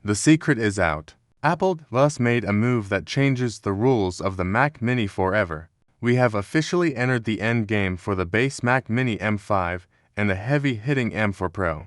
The secret is out. Apple thus made a move that changes the rules of the Mac Mini forever. We have officially entered the end game for the base Mac Mini M5 and the heavy-hitting M4 Pro.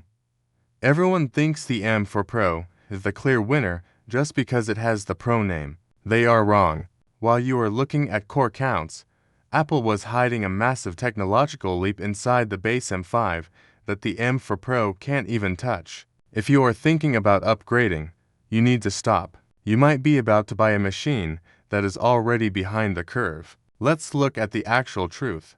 Everyone thinks the M4 Pro is the clear winner just because it has the Pro name. They are wrong. While you are looking at core counts, Apple was hiding a massive technological leap inside the base M5 that the M4 Pro can't even touch. If you are thinking about upgrading, you need to stop. You might be about to buy a machine that is already behind the curve. Let's look at the actual truth.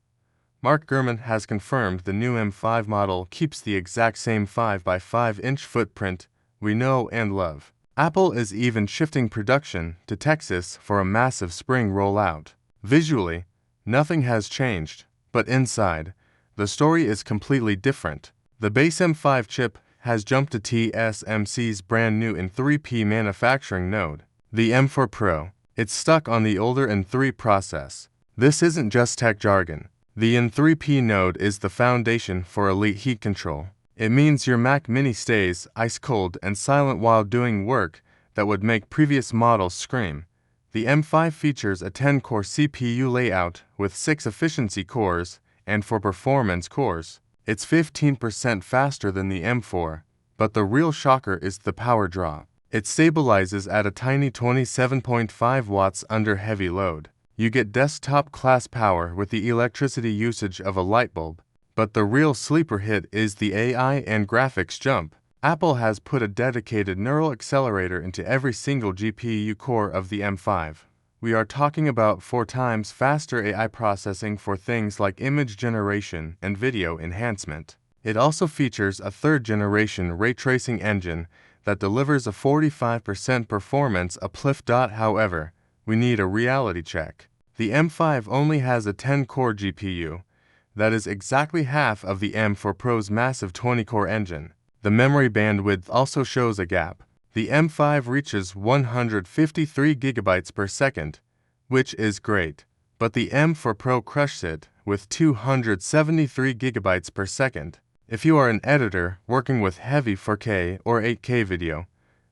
Mark Gurman has confirmed the new M5 model keeps the exact same 5x5-inch footprint we know and love. Apple is even shifting production to Texas for a massive spring rollout. Visually, nothing has changed, but inside, the story is completely different. The base M5 chip has jumped to TSMC's brand new N3P manufacturing node. The M4 Pro, it's stuck on the older N3 process. This isn't just tech jargon. The N3P node is the foundation for elite heat control. It means your Mac Mini stays ice-cold and silent while doing work that would make previous models scream. The M5 features a 10-core CPU layout with 6 efficiency cores and 4 performance cores. It's 15% faster than the M4, but the real shocker is the power draw. It stabilizes at a tiny 27.5 watts under heavy load. You get desktop-class power with the electricity usage of a light bulb. But the real sleeper hit is the AI and graphics jump. Apple has put a dedicated neural accelerator into every single GPU core of the M5. We are talking about 4 times faster AI processing for things like image generation and video enhancement. It also features a 3rd-generation ray tracing engine that delivers a 45% performance uplift. However, we need a reality check. The M5 only has a 10-core GPU. That is exactly half of the M4 Pro's massive 20-core engine. The memory bandwidth also shows a gap. The M5 reaches 153 GB per second, which is great, but the M4 Pro crushes it with 273 GB per second. If you are an editor working with heavy 4K or 8K video,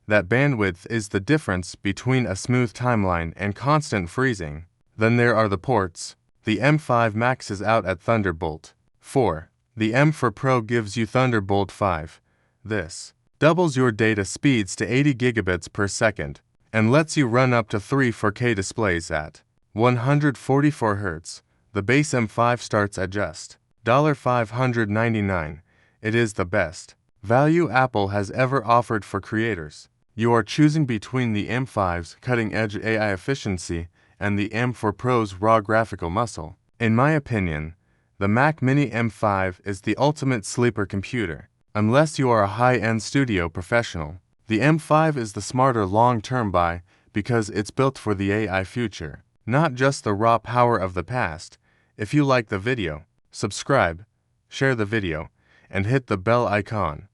that bandwidth is the difference between a smooth timeline and constant freezing. Then there are the ports. The M5 maxes out at Thunderbolt 4. The M4 Pro gives you Thunderbolt 5. This doubles your data speeds to 80 gigabits per second and lets you run up to 3 4K displays at 144 Hz. The base M5 starts at just $599. It is the best value Apple has ever offered for creators. You are choosing between the M5's cutting-edge AI efficiency and the M4 Pro's raw graphical muscle. In my opinion, the Mac Mini M5 is the ultimate sleeper computer. Unless you are a high-end studio professional, the M5 is the smarter long-term buy because it's built for the AI future, not just the raw power of the past. If you like the video, subscribe, share the video, and hit the bell icon.